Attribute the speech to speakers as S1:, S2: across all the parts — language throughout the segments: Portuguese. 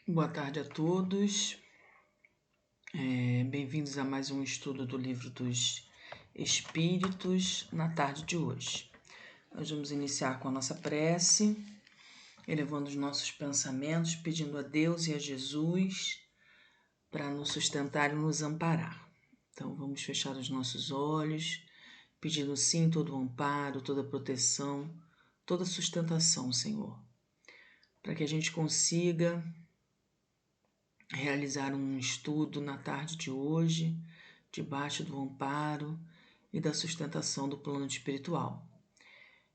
S1: Boa tarde a todos. Bem-vindos a mais um estudo do Livro dos Espíritos na tarde de hoje. Nós vamos iniciar com a nossa prece, elevando os nossos pensamentos, pedindo a Deus e a Jesus para nos sustentar e nos amparar. Então vamos fechar os nossos olhos, pedindo sim todo o amparo, toda a proteção, toda a sustentação, Senhor, para que a gente consiga realizar um estudo na tarde de hoje, debaixo do amparo e da sustentação do plano espiritual.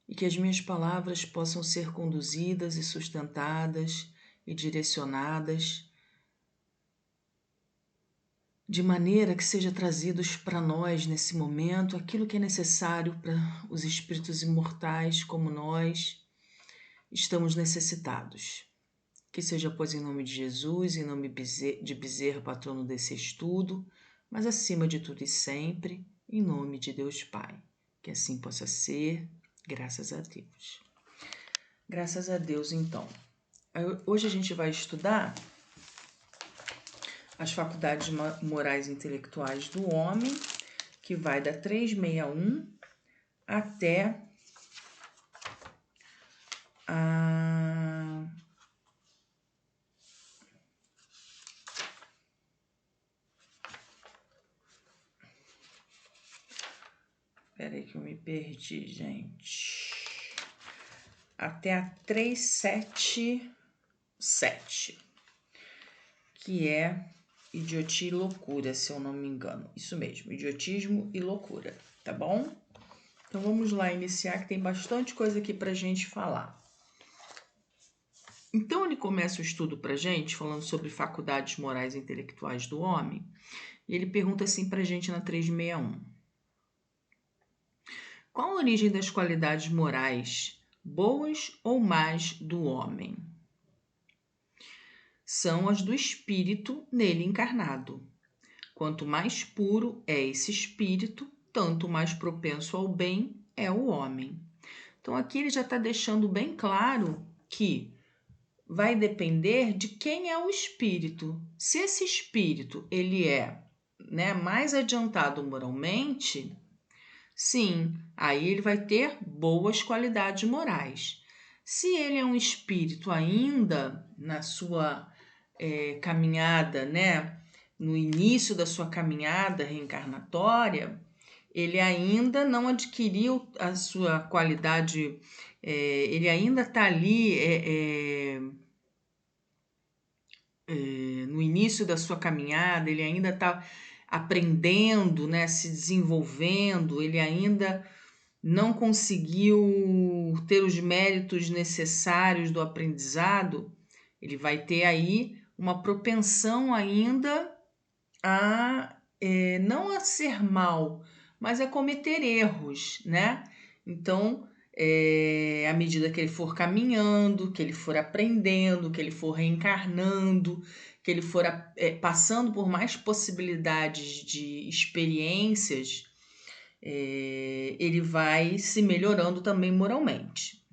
S1: E que as minhas palavras possam ser conduzidas e sustentadas e direcionadas de maneira que seja trazidos para nós nesse momento aquilo que é necessário para os espíritos imortais como nós estamos necessitados. Que seja, pois, em nome de Jesus, em nome de Bezerra, patrono desse estudo, mas acima de tudo e sempre, em nome de Deus Pai. Que assim possa ser, graças a Deus. Graças a Deus, então. Hoje a gente vai estudar as faculdades morais e intelectuais do homem, que vai da 361 até a... Peraí que eu me perdi, gente. Até a 377, que é idiotia e loucura, se eu não me engano. Isso mesmo, idiotismo e loucura, tá bom? Então vamos lá iniciar, que tem bastante coisa aqui pra gente falar. Então ele começa o estudo pra gente, falando sobre faculdades morais e intelectuais do homem, e ele pergunta assim pra gente na 361. Qual a origem das qualidades morais, boas ou más, do homem? São as do espírito nele encarnado. Quanto mais puro é esse espírito, tanto mais propenso ao bem é o homem. Então aqui ele já está deixando bem claro que vai depender de quem é o espírito. Se esse espírito ele é, mais adiantado moralmente, sim, aí ele vai ter boas qualidades morais. Se ele é um espírito ainda na sua caminhada, no início da sua caminhada reencarnatória, ele ainda não adquiriu a sua qualidade, ele ainda está ali no início da sua caminhada, ele ainda está aprendendo, se desenvolvendo, ele ainda não conseguiu ter os méritos necessários do aprendizado, ele vai ter aí uma propensão ainda a não a ser mal, mas a cometer erros, Então, à medida que ele for caminhando, que ele for aprendendo, que ele for reencarnando, que ele for passando por mais possibilidades de experiências, ele vai se melhorando também moralmente,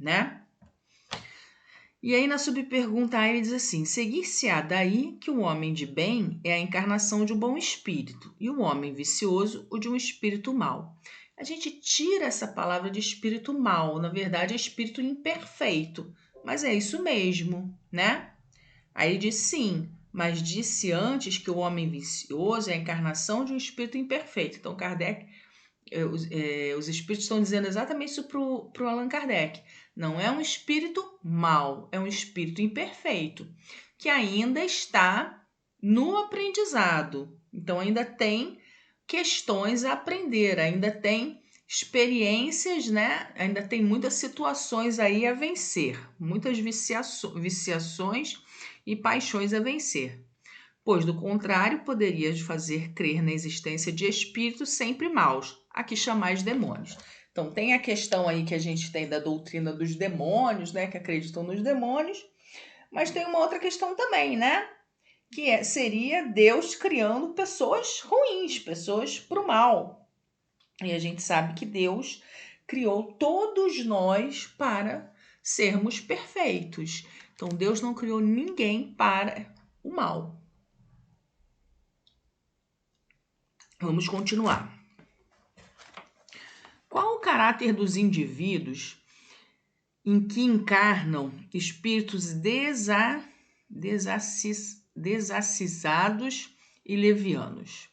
S1: E aí na subpergunta A ele diz assim: seguir-se-á daí que o homem de bem é a encarnação de um bom espírito e o homem vicioso o de um espírito mau. A gente tira essa palavra de espírito mau, na verdade é espírito imperfeito, mas é isso mesmo, Aí ele diz sim, mas disse antes que o homem vicioso é a encarnação de um espírito imperfeito. Então Kardec, os espíritos estão dizendo exatamente isso para o Allan Kardec. Não é um espírito mau, é um espírito imperfeito, que ainda está no aprendizado. Então ainda tem questões a aprender, ainda tem experiências, Ainda tem muitas situações aí a vencer, muitas viciações e paixões a vencer. Pois, do contrário, poderias fazer crer na existência de espíritos sempre maus, a que chamais demônios. Então, tem a questão aí que a gente tem da doutrina dos demônios, que acreditam nos demônios, mas tem uma outra questão também, que seria Deus criando pessoas ruins, pessoas para o mal. E a gente sabe que Deus criou todos nós para sermos perfeitos. Então, Deus não criou ninguém para o mal. Vamos continuar. Qual o caráter dos indivíduos em que encarnam espíritos desacisados e levianos?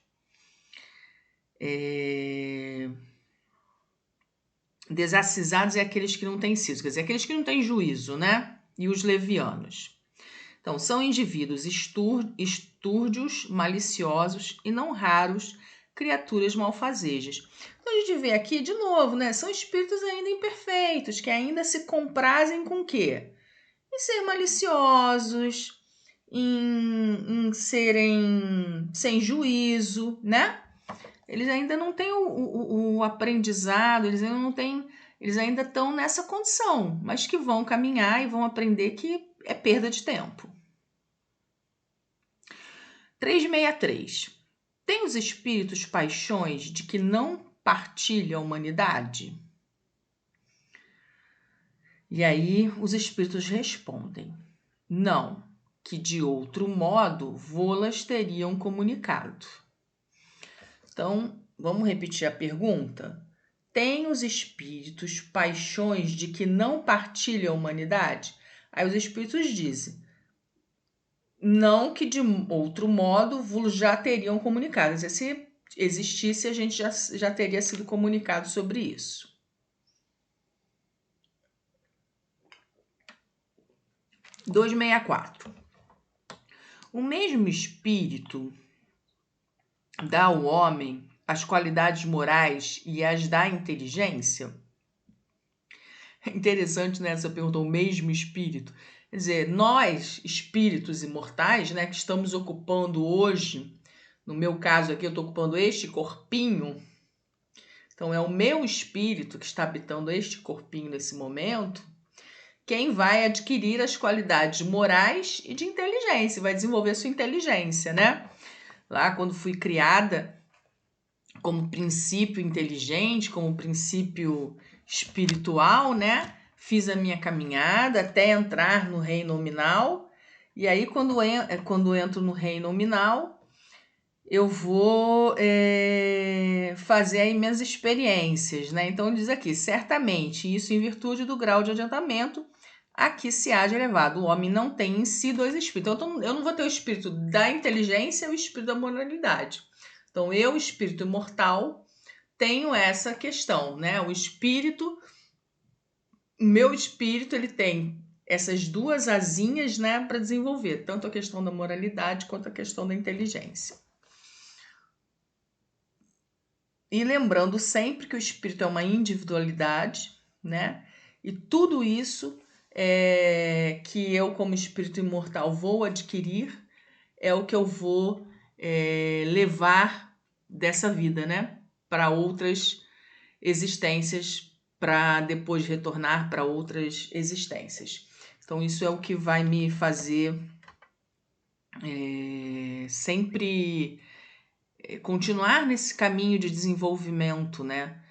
S1: Desacisados é aqueles que não têm siso, quer dizer, aqueles que não têm juízo, né? E os levianos. Então, são indivíduos estúrdios, maliciosos e não raros criaturas malfazejas. Então, a gente vê aqui de novo, né? São espíritos ainda imperfeitos, que ainda se comprazem com o quê? Em ser maliciosos, em serem sem juízo, né? Eles ainda não têm o aprendizado, eles ainda não têm, eles ainda estão nessa condição, mas que vão caminhar e vão aprender que é perda de tempo. 363. Tem os espíritos paixões de que não partilha a humanidade? E aí os espíritos respondem: não, que de outro modo vô-las teriam comunicado. Então, vamos repetir a pergunta? Tem os espíritos paixões de que não partilha a humanidade? Aí os espíritos dizem: não, que de outro modo vos já teriam comunicado. Se existisse, a gente já teria sido comunicado sobre isso. 264. O mesmo espírito dá ao homem as qualidades morais e as da inteligência? É interessante, né? Essa pergunta, o mesmo espírito. Quer dizer, nós, espíritos imortais, né, que estamos ocupando hoje, no meu caso aqui, eu estou ocupando este corpinho. Então, é o meu espírito que está habitando este corpinho nesse momento, quem vai adquirir as qualidades morais e de inteligência, vai desenvolver sua inteligência, né? Lá, quando fui criada como princípio inteligente, como princípio espiritual, né? Fiz a minha caminhada até entrar no reino nominal. E aí, quando entro no reino nominal, eu vou fazer aí minhas experiências, né? Então, diz aqui, certamente, isso em virtude do grau de adiantamento a que se haja elevado. O homem não tem em si dois espíritos. Então, eu não vou ter o espírito da inteligência e o espírito da moralidade. Então, eu, espírito imortal, tenho essa questão, né? O meu espírito, ele tem essas duas asinhas, né, para desenvolver, tanto a questão da moralidade quanto a questão da inteligência. E lembrando sempre que o espírito é uma individualidade, né? E tudo isso que eu, como espírito imortal, vou adquirir é o que eu vou levar dessa vida, né? Para outras existências, para depois retornar para outras existências. Então, isso é o que vai me fazer sempre continuar nesse caminho de desenvolvimento, né?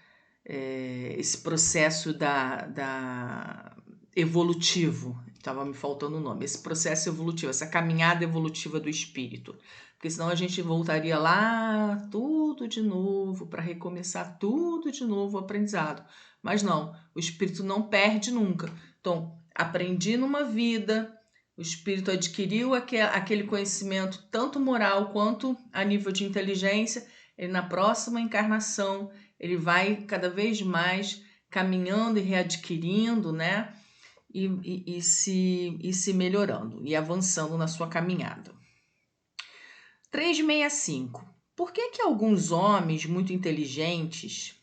S1: Esse processo da evolutivo, estava me faltando o nome, esse processo evolutivo, essa caminhada evolutiva do espírito, porque senão a gente voltaria lá tudo de novo, para recomeçar tudo de novo o aprendizado, mas não, o espírito não perde nunca. Então, aprendi numa vida, o espírito adquiriu aquele conhecimento tanto moral quanto a nível de inteligência, ele na próxima encarnação ele vai cada vez mais caminhando e readquirindo, né? E se melhorando e avançando na sua caminhada. 365. Por que alguns homens muito inteligentes,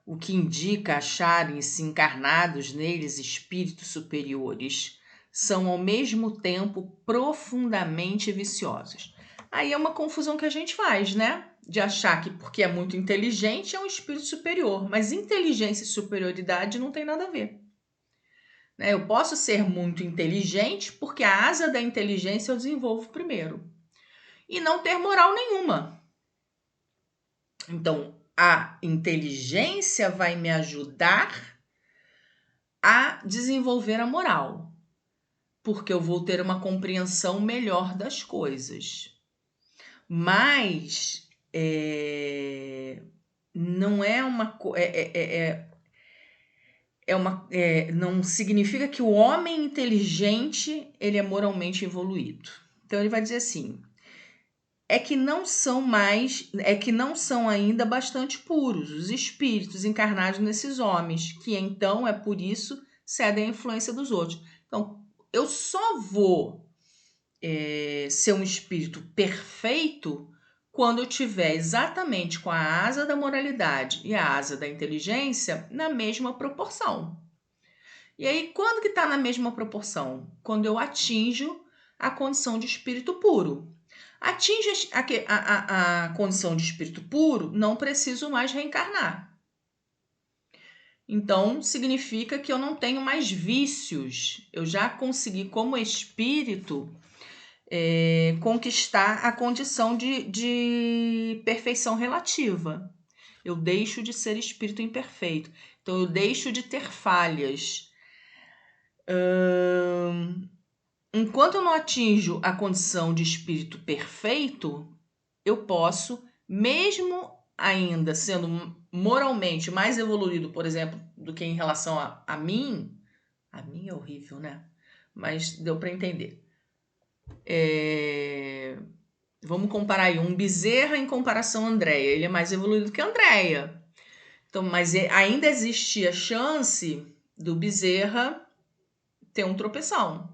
S1: o que indica acharem-se encarnados neles espíritos superiores, são ao mesmo tempo profundamente viciosos? Aí é uma confusão que a gente faz, né? De achar que porque é muito inteligente é um espírito superior, mas inteligência e superioridade não tem nada a ver. Eu posso ser muito inteligente porque a asa da inteligência eu desenvolvo primeiro e não ter moral nenhuma. Então, a inteligência vai me ajudar a desenvolver a moral. porque eu vou ter uma compreensão melhor das coisas. Mas não é uma não significa que o homem inteligente ele é moralmente evoluído. Então ele vai dizer assim: é que não são ainda bastante puros os espíritos encarnados nesses homens, que então é por isso cedem à influência dos outros. Então eu só vou ser um espírito perfeito quando eu tiver exatamente com a asa da moralidade e a asa da inteligência na mesma proporção. E aí, quando que está na mesma proporção? Quando eu atinjo a condição de espírito puro. Atinge a condição de espírito puro, não preciso mais reencarnar. Então, significa que eu não tenho mais vícios. Eu já consegui, como espírito, conquistar a condição de perfeição relativa. Eu deixo de ser espírito imperfeito. Então, eu deixo de ter falhas. Enquanto eu não atinjo a condição de espírito perfeito, eu posso, mesmo ainda sendo moralmente mais evoluído, por exemplo, do que em relação a mim é horrível, né? Mas deu para entender. Vamos comparar aí um Bezerra em comparação a Andréia. Ele é mais evoluído que a Andréia. Então, mas ainda existe a chance do Bezerra ter um tropeção.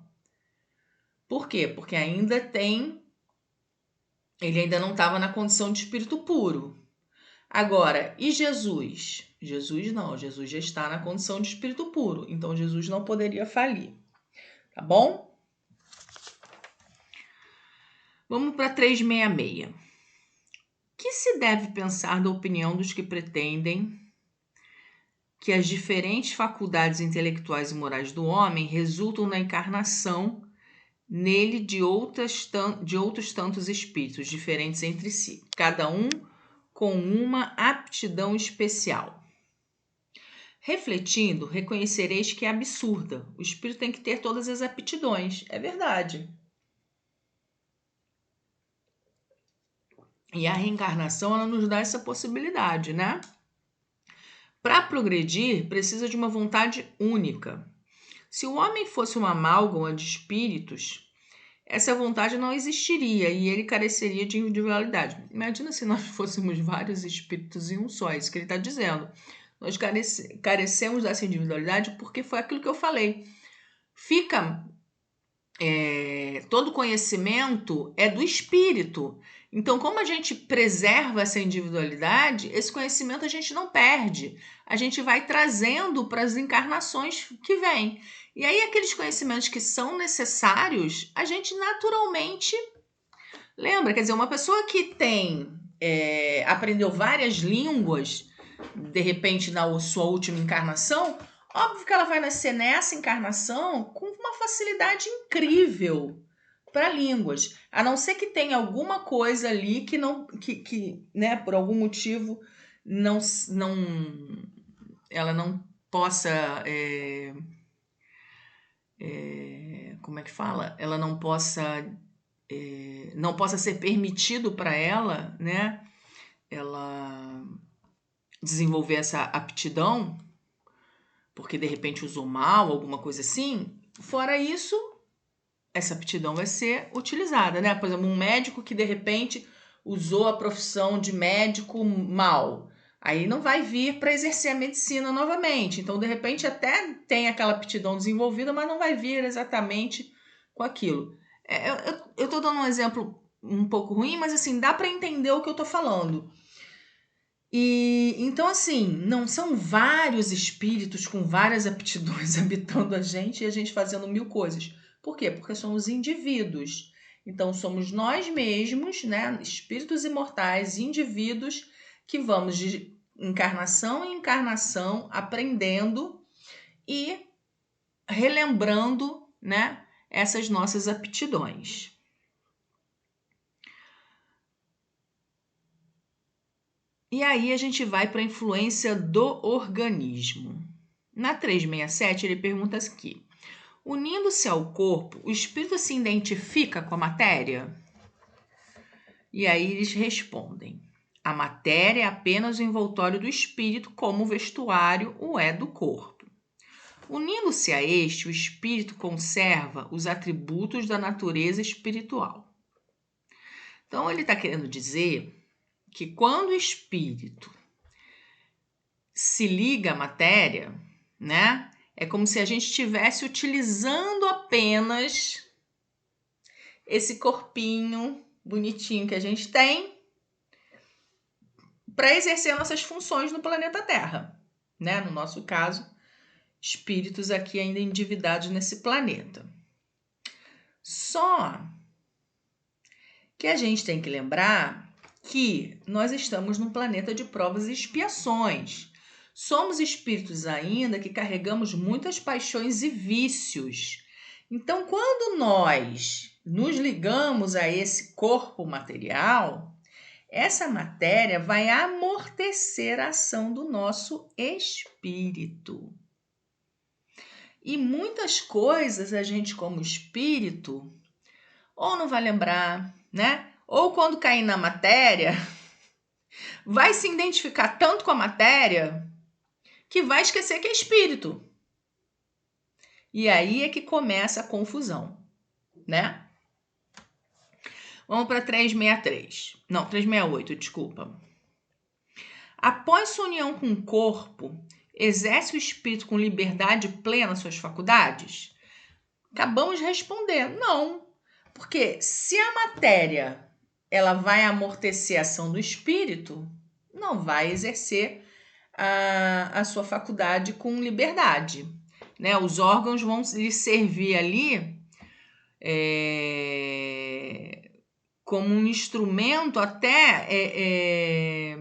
S1: Por quê? Porque ele ainda não estava na condição de espírito puro. Agora, e Jesus? Jesus não, Jesus já está na condição de espírito puro, então Jesus não poderia falir. Tá bom? Vamos para 366. O que se deve pensar da opinião dos que pretendem que as diferentes faculdades intelectuais e morais do homem resultam na encarnação nele de outros tantos espíritos diferentes entre si, cada um com uma aptidão especial? Refletindo, reconhecereis que é absurda. O espírito tem que ter todas as aptidões. É verdade. E a reencarnação, ela nos dá essa possibilidade, né? Para progredir, precisa de uma vontade única. Se o homem fosse uma amálgama de espíritos, essa vontade não existiria e ele careceria de individualidade. Imagina se nós fôssemos vários espíritos em um só, é isso que ele está dizendo. Nós carecemos dessa individualidade porque foi aquilo que eu falei. Todo conhecimento é do espírito. Então, como a gente preserva essa individualidade, esse conhecimento a gente não perde. A gente vai trazendo para as encarnações que vêm. E aí, aqueles conhecimentos que são necessários, a gente naturalmente lembra. Quer dizer, uma pessoa que aprendeu várias línguas, de repente, na sua última encarnação, óbvio que ela vai nascer nessa encarnação com uma facilidade incrível para línguas, a não ser que tenha alguma coisa ali que não, né, por algum motivo ela não possa, como é que fala? Ela não possa ser permitido para ela, né? Ela desenvolver essa aptidão, porque de repente usou mal, alguma coisa assim. Fora isso, essa aptidão vai ser utilizada, né? Por exemplo, um médico que de repente usou a profissão de médico mal, aí não vai vir para exercer a medicina novamente. Então, de repente, até tem aquela aptidão desenvolvida, mas não vai vir exatamente com aquilo. Eu estou dando um exemplo um pouco ruim, mas assim, dá para entender o que eu estou falando. E então, assim, não são vários espíritos com várias aptidões habitando a gente e a gente fazendo mil coisas. Por quê? Porque somos indivíduos. Então, somos nós mesmos, né? Espíritos imortais, indivíduos que vamos de encarnação em encarnação aprendendo e relembrando, né, essas nossas aptidões. E aí a gente vai para a influência do organismo. Na 367 ele pergunta aqui: Unindo-se ao corpo, o espírito se identifica com a matéria? E aí eles respondem: a matéria é apenas o envoltório do espírito, como o vestuário o é do corpo. Unindo-se a este, o espírito conserva os atributos da natureza espiritual. Então, ele está querendo dizer que quando o espírito se liga à matéria, né, é como se a gente estivesse utilizando apenas esse corpinho bonitinho que a gente tem para exercer nossas funções no planeta Terra, né? No nosso caso, espíritos aqui ainda endividados nesse planeta. Só que a gente tem que lembrar que nós estamos num planeta de provas e expiações. Somos espíritos ainda que carregamos muitas paixões e vícios. Então, quando nós nos ligamos a esse corpo material, essa matéria vai amortecer a ação do nosso espírito. E muitas coisas a gente, como espírito, ou não vai lembrar, né? Ou quando cair na matéria, vai se identificar tanto com a matéria que vai esquecer que é espírito. E aí é que começa a confusão, né? Vamos para 363. Não, 368, desculpa. Após sua união com o corpo, exerce o espírito com liberdade plena suas faculdades? Acabamos de responder, não. Porque se a matéria ela vai amortecer a ação do espírito, não vai exercer a sua faculdade com liberdade, né? Os órgãos vão lhe servir ali como um instrumento até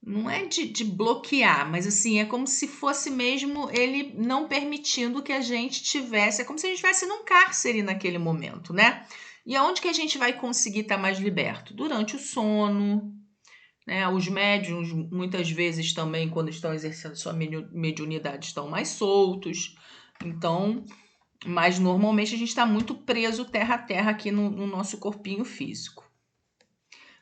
S1: não é de bloquear, mas assim, é como se fosse mesmo ele não permitindo que a gente tivesse, é como se a gente estivesse num cárcere naquele momento, né? E aonde que a gente vai conseguir estar mais liberto? Durante o sono, né? Os médiuns, muitas vezes também, quando estão exercendo sua mediunidade, estão mais soltos. Então, mas normalmente a gente está muito preso terra a terra aqui no nosso corpinho físico.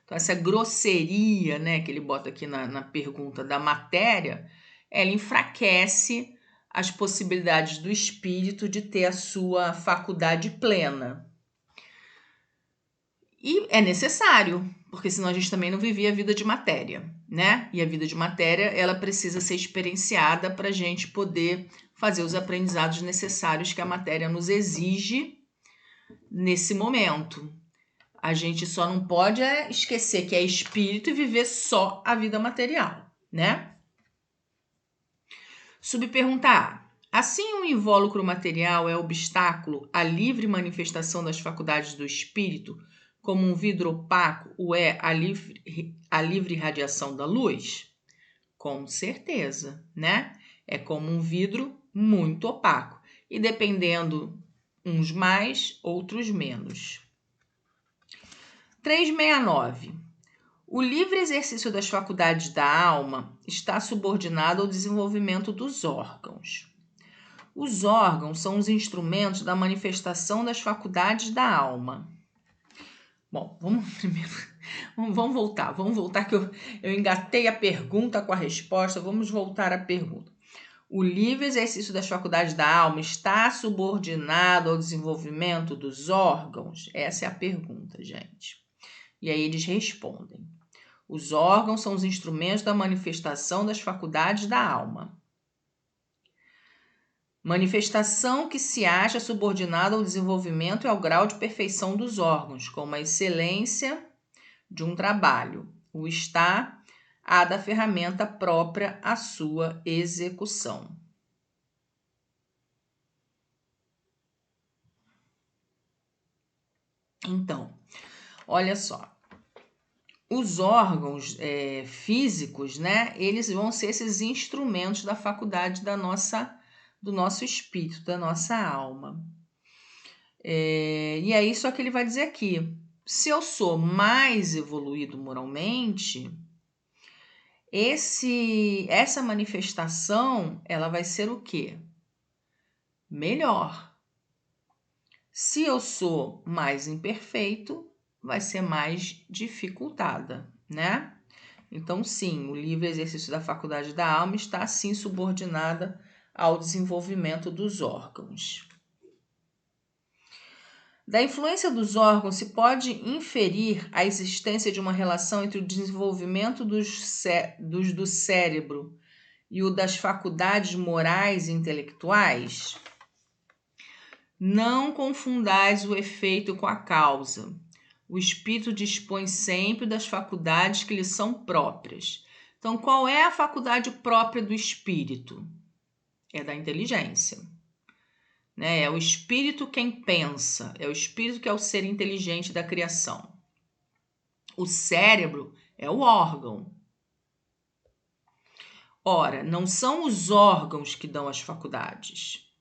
S1: Então, essa grosseria, né, que ele bota aqui na pergunta da matéria, ela enfraquece as possibilidades do espírito de ter a sua faculdade plena. E é necessário, porque senão a gente também não vivia a vida de matéria, né? E a vida de matéria, ela precisa ser experienciada para a gente poder fazer os aprendizados necessários que a matéria nos exige nesse momento. A gente só não pode esquecer que é espírito e viver só a vida material, né? Subpergunta A. Assim, o invólucro material é obstáculo à livre manifestação das faculdades do espírito, como um vidro opaco o é a livre radiação da luz? Com certeza, né? É como um vidro muito opaco. E dependendo, uns mais, outros menos. 369. O livre exercício das faculdades da alma está subordinado ao desenvolvimento dos órgãos. Os órgãos são os instrumentos da manifestação das faculdades da alma. Bom, vamos voltar que eu engatei a pergunta com a resposta, vamos voltar à pergunta. O livre exercício das faculdades da alma está subordinado ao desenvolvimento dos órgãos? Essa é a pergunta, gente. E aí eles respondem. Os órgãos são os instrumentos da manifestação das faculdades da alma. Manifestação que se acha subordinada ao desenvolvimento e ao grau de perfeição dos órgãos, como a excelência de um trabalho. O está a da ferramenta própria à sua execução. Então, olha só. Os órgãos físicos, né, eles vão ser esses instrumentos da faculdade do nosso espírito, da nossa alma. E é isso que ele vai dizer aqui. Se eu sou mais evoluído moralmente, essa manifestação, ela vai ser o quê? melhor. Se eu sou mais imperfeito, vai ser mais dificultada, né? Então, sim, o livre exercício da faculdade da alma está, sim, subordinada ao desenvolvimento dos órgãos. Da influência dos órgãos, se pode inferir a existência de uma relação entre o desenvolvimento do cérebro e o das faculdades morais e intelectuais? Não confundais o efeito com a causa. O espírito dispõe sempre das faculdades que lhe são próprias. Então, qual é a faculdade própria do espírito? É da inteligência. Né? É o espírito quem pensa, é o espírito que é o ser inteligente da criação. O cérebro é o órgão. Ora, não são os órgãos que dão as faculdades,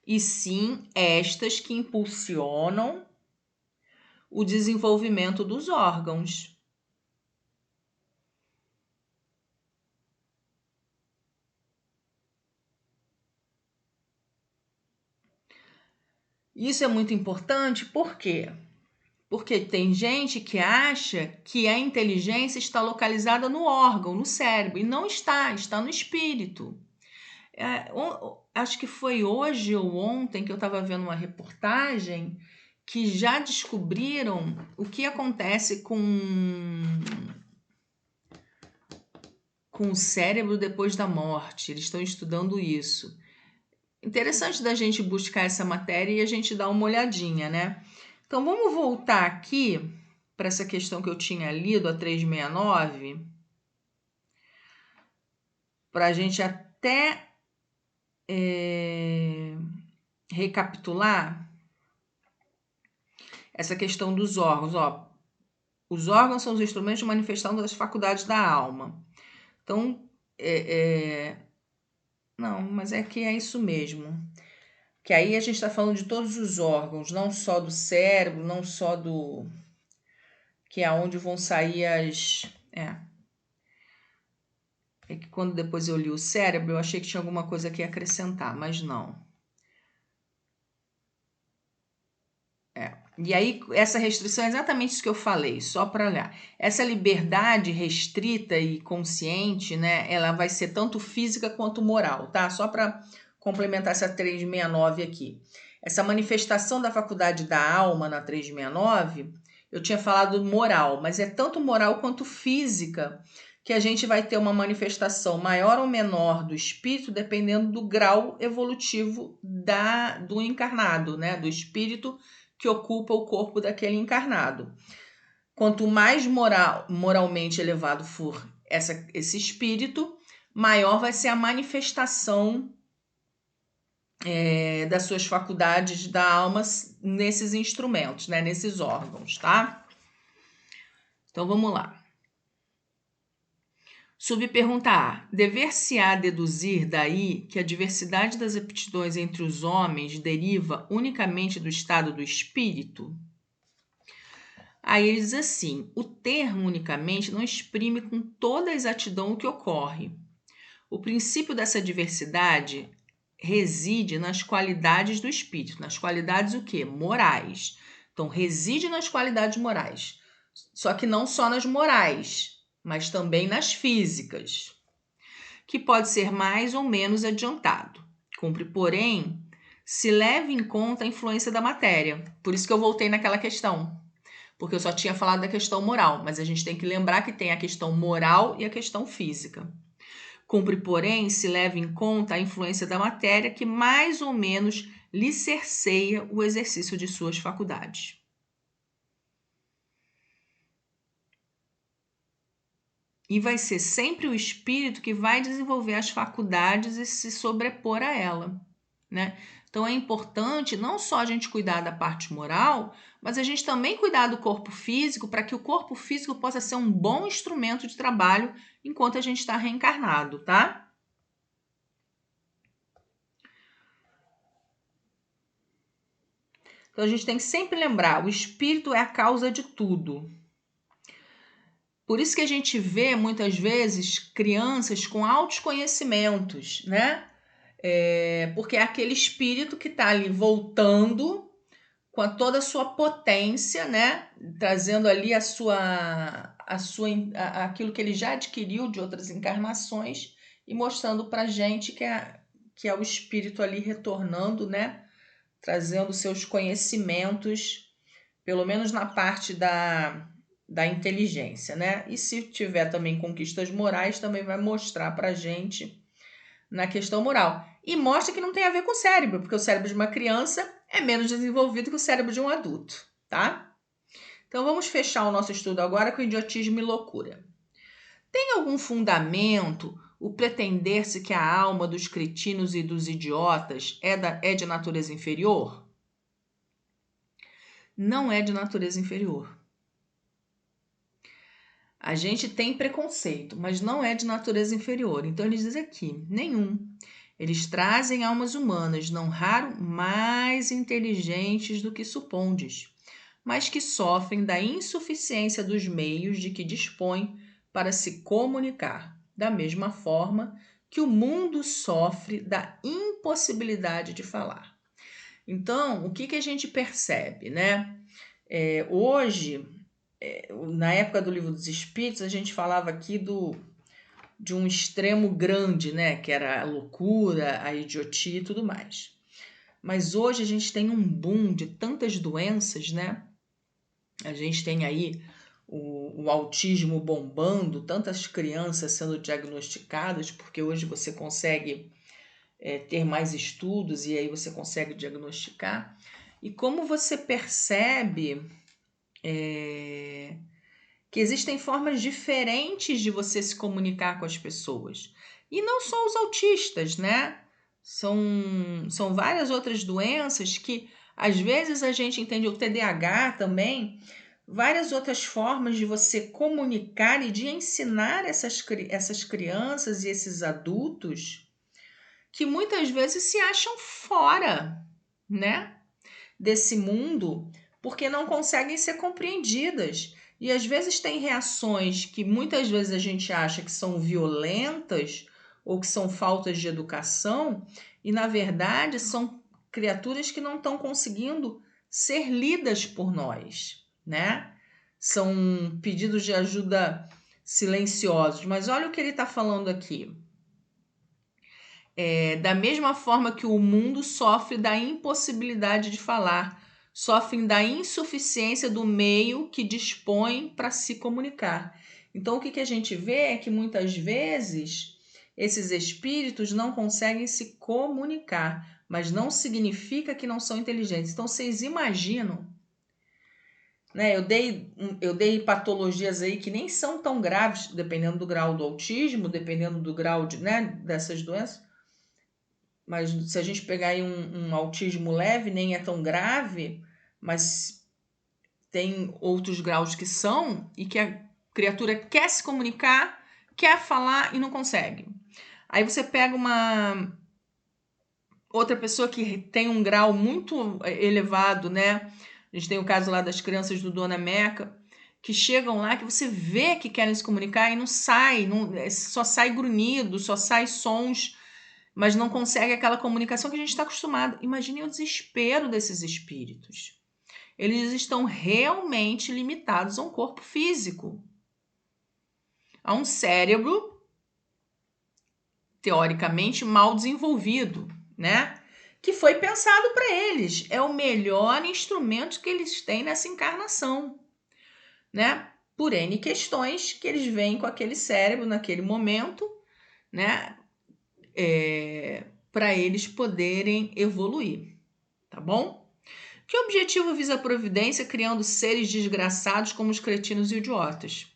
S1: e sim estas que impulsionam o desenvolvimento dos órgãos. Isso é muito importante, por quê? Porque tem gente que acha que a inteligência está localizada no órgão, no cérebro, e não está, está no espírito. Acho que foi hoje ou ontem que eu estava vendo uma reportagem que já descobriram o que acontece com o cérebro depois da morte. Eles estão estudando isso. Interessante da gente buscar essa matéria e a gente dar uma olhadinha, né? Então, vamos voltar aqui para essa questão que eu tinha lido, a 369, para a gente até recapitular essa questão dos órgãos. Ó, os órgãos são os instrumentos de manifestação das faculdades da alma. Então, não, mas é que é isso mesmo. Que aí a gente está falando de todos os órgãos, não só do cérebro, não só do... que é onde vão sair as... É que quando depois eu li o cérebro, eu achei que tinha alguma coisa aqui a acrescentar, mas não. E aí, essa restrição é exatamente isso que eu falei, só para olhar. Essa liberdade restrita e consciente, né, ela vai ser tanto física quanto moral, tá? Só para complementar essa 369 aqui. Essa manifestação da faculdade da alma na 369, eu tinha falado moral, mas é tanto moral quanto física que a gente vai ter uma manifestação maior ou menor do espírito dependendo do grau evolutivo do encarnado, né, do espírito que ocupa o corpo daquele encarnado. Quanto mais moralmente elevado for esse espírito, maior vai ser a manifestação das suas faculdades da alma nesses instrumentos, né, nesses órgãos, tá? Então vamos lá. Subpergunta A. Dever-se-á deduzir daí que a diversidade das aptidões entre os homens deriva unicamente do estado do espírito? Aí ele diz assim: o termo unicamente não exprime com toda a exatidão o que ocorre. O princípio dessa diversidade reside nas qualidades do espírito. Nas qualidades o quê? Morais. Então, reside nas qualidades morais. Só que não só nas morais, mas também nas físicas, que pode ser mais ou menos adiantado. Cumpre, porém, se leve em conta a influência da matéria. Por isso que eu voltei naquela questão, porque eu só tinha falado da questão moral, mas a gente tem que lembrar que tem a questão moral e a questão física. Cumpre, porém, se leve em conta a influência da matéria que mais ou menos lhe cerceia o exercício de suas faculdades. E vai ser sempre o espírito que vai desenvolver as faculdades e se sobrepor a ela, né? Então é importante não só a gente cuidar da parte moral, mas a gente também cuidar do corpo físico para que o corpo físico possa ser um bom instrumento de trabalho enquanto a gente está reencarnado, tá? Então a gente tem que sempre lembrar, o espírito é a causa de tudo. Por isso que a gente vê muitas vezes crianças com altos conhecimentos, né? porque é aquele espírito que está ali voltando com toda a sua potência, né? Trazendo ali aquilo que ele já adquiriu de outras encarnações e mostrando para a gente que é o espírito ali retornando, né? Trazendo seus conhecimentos, pelo menos na parte da inteligência, né? E se tiver também conquistas morais, também vai mostrar para a gente na questão moral. E mostra que não tem a ver com o cérebro, porque o cérebro de uma criança é menos desenvolvido que o cérebro de um adulto, tá? Então vamos fechar o nosso estudo agora com idiotismo e loucura. Tem algum fundamento o pretender-se que a alma dos cretinos e dos idiotas é de natureza inferior? Não é de natureza inferior. A gente tem preconceito, mas não é de natureza inferior. Então ele diz aqui, nenhum. Eles trazem almas humanas, não raro mais inteligentes do que supondes, mas que sofrem da insuficiência dos meios de que dispõem para se comunicar, da mesma forma que o mundo sofre da impossibilidade de falar. Então, o que a gente percebe, né? Hoje, na época do Livro dos Espíritos, a gente falava aqui de um extremo grande, né? Que era a loucura, a idiotia e tudo mais. Mas hoje a gente tem um boom de tantas doenças, né? A gente tem aí o autismo bombando, tantas crianças sendo diagnosticadas, porque hoje você consegue ter mais estudos e aí você consegue diagnosticar. E como você percebe que existem formas diferentes de você se comunicar com as pessoas. E não só os autistas, né? São várias outras doenças que, às vezes, a gente entende, o TDAH também, várias outras formas de você comunicar e de ensinar essas crianças e esses adultos que muitas vezes se acham fora, né? Desse mundo porque não conseguem ser compreendidas. E às vezes tem reações que muitas vezes a gente acha que são violentas ou que são faltas de educação, e na verdade são criaturas que não estão conseguindo ser lidas por nós, né? São pedidos de ajuda silenciosos. Mas olha o que ele está falando aqui. Da mesma forma que o mundo sofre da impossibilidade de falar, sofrem da insuficiência do meio que dispõe para se comunicar. Então, o que a gente vê é que muitas vezes esses espíritos não conseguem se comunicar, mas não significa que não são inteligentes. Então, vocês imaginam, né? Eu dei patologias aí que nem são tão graves, dependendo do grau do autismo, dependendo do grau dessas doenças. Mas se a gente pegar aí um autismo leve, nem é tão grave, mas tem outros graus que são, e que a criatura quer se comunicar, quer falar e não consegue. Aí você pega uma outra pessoa que tem um grau muito elevado, né? A gente tem o caso lá das crianças do Dona Meca, que chegam lá, que você vê que querem se comunicar e não sai, só sai grunhido, só sai sons, mas não consegue aquela comunicação que a gente está acostumado. Imagine o desespero desses espíritos. Eles estão realmente limitados a um corpo físico, a um cérebro teoricamente mal desenvolvido, né? Que foi pensado para eles. É o melhor instrumento que eles têm nessa encarnação, né? Por N questões que eles vêm com aquele cérebro naquele momento, né? Para eles poderem evoluir, tá bom? Que objetivo visa a providência criando seres desgraçados como os cretinos e idiotas?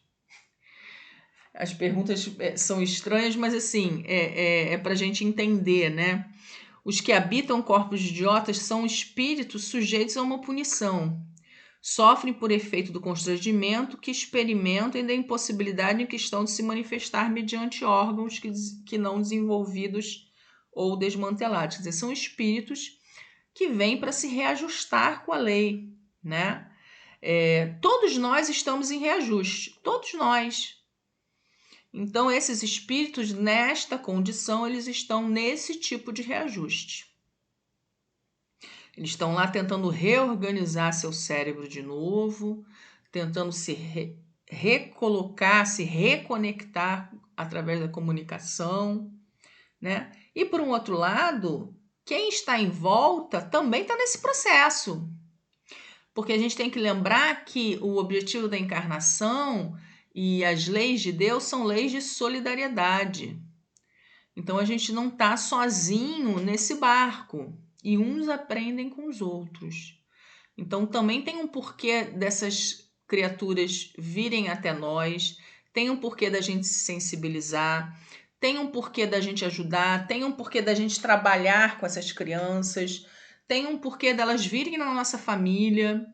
S1: As perguntas são estranhas, mas assim, é para a gente entender, né? Os que habitam corpos de idiotas são espíritos sujeitos a uma punição. Sofrem por efeito do constrangimento que experimentam e da impossibilidade em que estão de se manifestar mediante órgãos que não desenvolvidos ou desmantelados. Quer dizer, são espíritos que vêm para se reajustar com a lei, né? Todos nós estamos em reajuste, todos nós. Então, esses espíritos, nesta condição, eles estão nesse tipo de reajuste. Eles estão lá tentando reorganizar seu cérebro de novo, tentando se recolocar, se reconectar através da comunicação, né? E por um outro lado, quem está em volta também está nesse processo. Porque a gente tem que lembrar que o objetivo da encarnação e as leis de Deus são leis de solidariedade. Então a gente não está sozinho nesse barco e uns aprendem com os outros. Então também tem um porquê dessas criaturas virem até nós, tem um porquê da gente se sensibilizar, tem um porquê da gente ajudar, tem um porquê da gente trabalhar com essas crianças, tem um porquê delas virem na nossa família,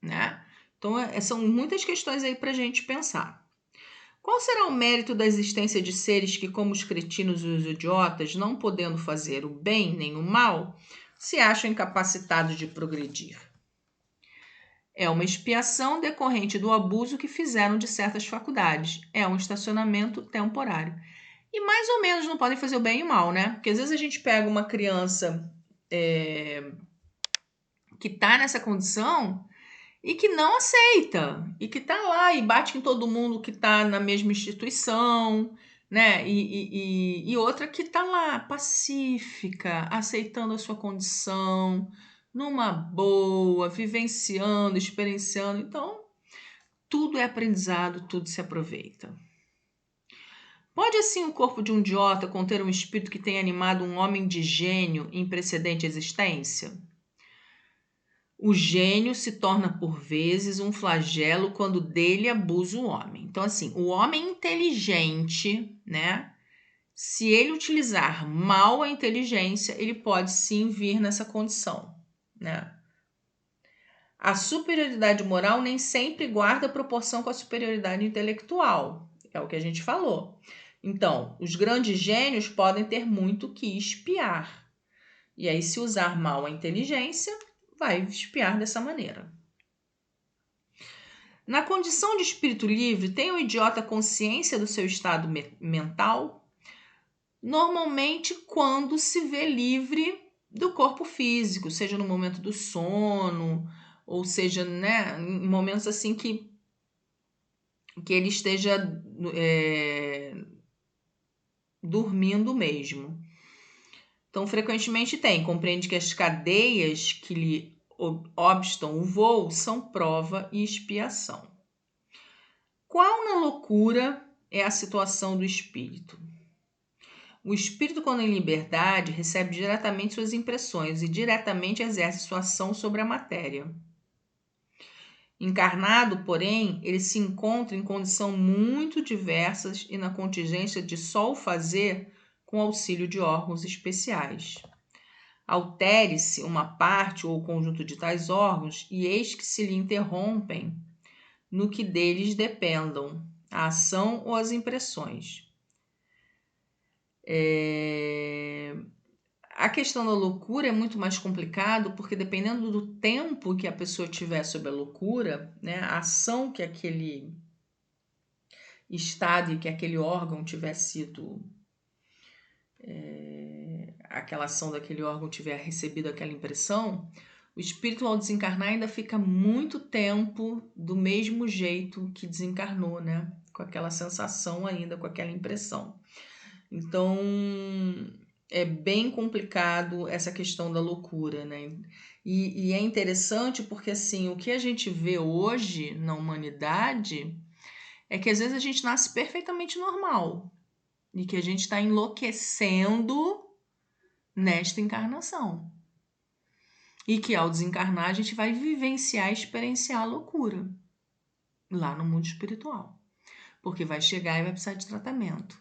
S1: né? Então são muitas questões aí para a gente pensar. Qual será o mérito da existência de seres que, como os cretinos e os idiotas, não podendo fazer o bem nem o mal, se acham incapacitados de progredir? É uma expiação decorrente do abuso que fizeram de certas faculdades. É um estacionamento temporário. E mais ou menos não podem fazer o bem e o mal, né? Porque às vezes a gente pega uma criança que está nessa condição e que não aceita, e que está lá e bate em todo mundo que está na mesma instituição, né? E outra que está lá, pacífica, aceitando a sua condição, numa boa, vivenciando, experienciando. Então, tudo é aprendizado, tudo se aproveita. Pode assim o corpo de um idiota conter um espírito que tenha animado um homem de gênio em precedente existência? O gênio se torna por vezes um flagelo quando dele abusa o homem. Então, assim, o homem inteligente, né? Se ele utilizar mal a inteligência, ele pode sim vir nessa condição, né? A superioridade moral nem sempre guarda proporção com a superioridade intelectual. É o que a gente falou. Então, os grandes gênios podem ter muito que espiar. E aí, se usar mal a inteligência, vai espiar dessa maneira. Na condição de espírito livre, tem o idiota consciência do seu estado mental? Normalmente, quando se vê livre do corpo físico, seja no momento do sono, ou seja, né, em momentos assim que ele esteja dormindo mesmo. Então, frequentemente compreende que as cadeias que lhe obstam o voo são prova e expiação. Qual na loucura é a situação do espírito? O espírito, quando em liberdade, recebe diretamente suas impressões e diretamente exerce sua ação sobre a matéria. Encarnado, porém, ele se encontra em condição muito diversas e na contingência de só o fazer com auxílio de órgãos especiais. Altere-se uma parte ou conjunto de tais órgãos e eis que se lhe interrompem no que deles dependam, a ação ou as impressões. A questão da loucura é muito mais complicado porque dependendo do tempo que a pessoa tiver sob a loucura, né, a ação que aquele estado e que aquele órgão tiver sido aquela ação daquele órgão tiver recebido aquela impressão, o espírito ao desencarnar ainda fica muito tempo do mesmo jeito que desencarnou, né? Com aquela sensação ainda, com aquela impressão. Então, é bem complicado essa questão da loucura, né? E é interessante porque, assim, o que a gente vê hoje na humanidade é que às vezes a gente nasce perfeitamente normal e que a gente está enlouquecendo nesta encarnação. E que ao desencarnar a gente vai vivenciar e experienciar a loucura lá no mundo espiritual. Porque vai chegar e vai precisar de tratamento,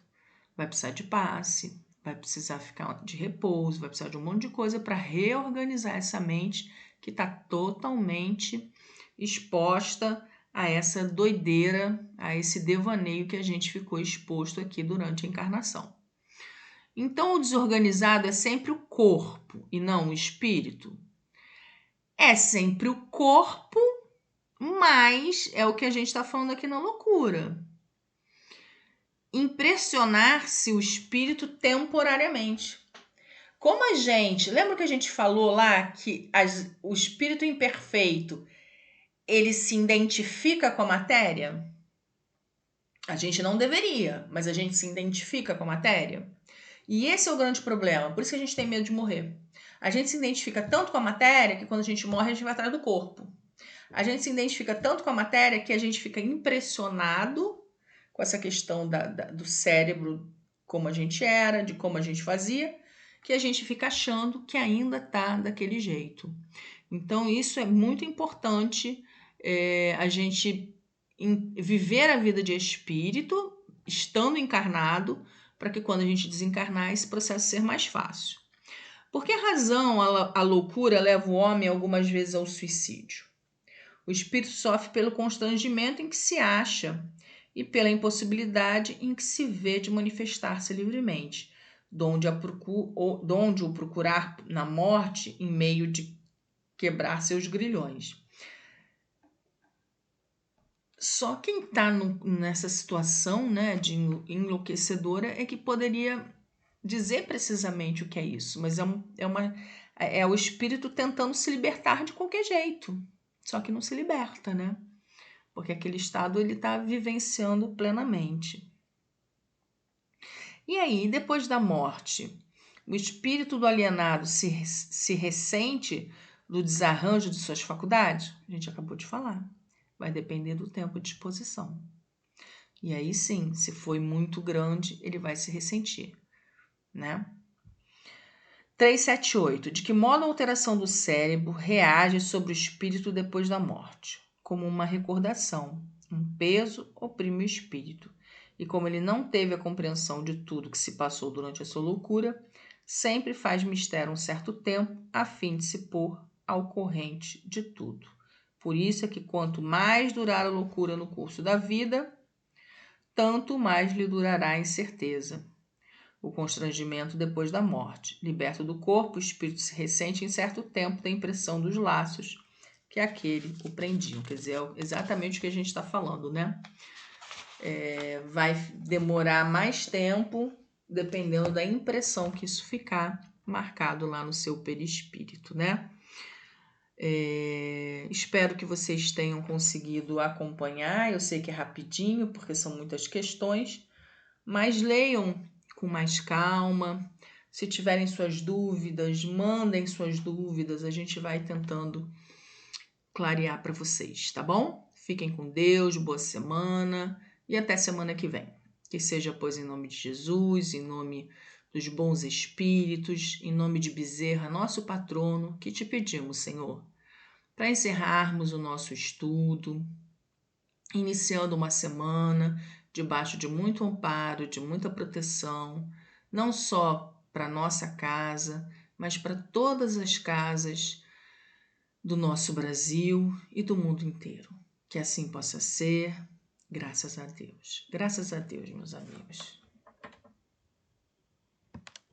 S1: vai precisar de passe, vai precisar ficar de repouso, vai precisar de um monte de coisa para reorganizar essa mente que está totalmente exposta a essa doideira, a esse devaneio que a gente ficou exposto aqui durante a encarnação. Então, o desorganizado é sempre o corpo e não o espírito? É sempre o corpo, mas é o que a gente está falando aqui na loucura. impressionar-se o espírito temporariamente. Como a gente, lembra que a gente falou lá que o espírito imperfeito, ele se identifica com a matéria? A gente não deveria, mas a gente se identifica com a matéria. E esse é o grande problema, por isso que a gente tem medo de morrer. A gente se identifica tanto com a matéria que quando a gente morre, a gente vai atrás do corpo. A gente se identifica tanto com a matéria que a gente fica impressionado com essa questão do cérebro, como a gente era, de como a gente fazia, que a gente fica achando que ainda está daquele jeito. Então, isso é muito importante, a gente viver a vida de espírito, estando encarnado, para que quando a gente desencarnar, esse processo ser mais fácil. Por que razão a loucura leva o homem algumas vezes ao suicídio? O espírito sofre pelo constrangimento em que se acha e pela impossibilidade em que se vê de manifestar-se livremente, donde o procurar na morte em meio de quebrar seus grilhões. Só quem está nessa situação, né, de enlouquecedora é que poderia dizer precisamente o que é isso, mas é o espírito tentando se libertar de qualquer jeito, só que não se liberta, né? Porque aquele estado ele está vivenciando plenamente. E aí, depois da morte, o espírito do alienado se ressente do desarranjo de suas faculdades? A gente acabou de falar. Vai depender do tempo de exposição. E aí sim, se foi muito grande, ele vai se ressentir, né? 378. De que modo a alteração do cérebro reage sobre o espírito depois da morte? Como uma recordação. Um peso oprime o espírito. E como ele não teve a compreensão de tudo que se passou durante a sua loucura, sempre faz mistério um certo tempo, a fim de se pôr ao corrente de tudo. Por isso é que quanto mais durar a loucura no curso da vida, tanto mais lhe durará a incerteza. O constrangimento depois da morte. Liberto do corpo, o espírito se ressente em certo tempo da impressão dos laços que aquele o prendiam. Quer dizer, é exatamente o que a gente está falando, né? Vai demorar mais tempo, dependendo da impressão que isso ficar marcado lá no seu perispírito, né? Espero que vocês tenham conseguido acompanhar. Eu sei que é rapidinho, porque são muitas questões, mas leiam com mais calma. Se tiverem suas dúvidas, mandem suas dúvidas. A gente vai tentando clarear para vocês, tá bom? Fiquem com Deus, boa semana e até semana que vem. Que seja, pois, em nome de Jesus, em nome dos bons espíritos, em nome de Bezerra, nosso patrono, que te pedimos, Senhor, para encerrarmos o nosso estudo, iniciando uma semana debaixo de muito amparo, de muita proteção, não só para nossa casa, mas para todas as casas do nosso Brasil e do mundo inteiro. Que assim possa ser, graças a Deus. Graças a Deus, meus amigos.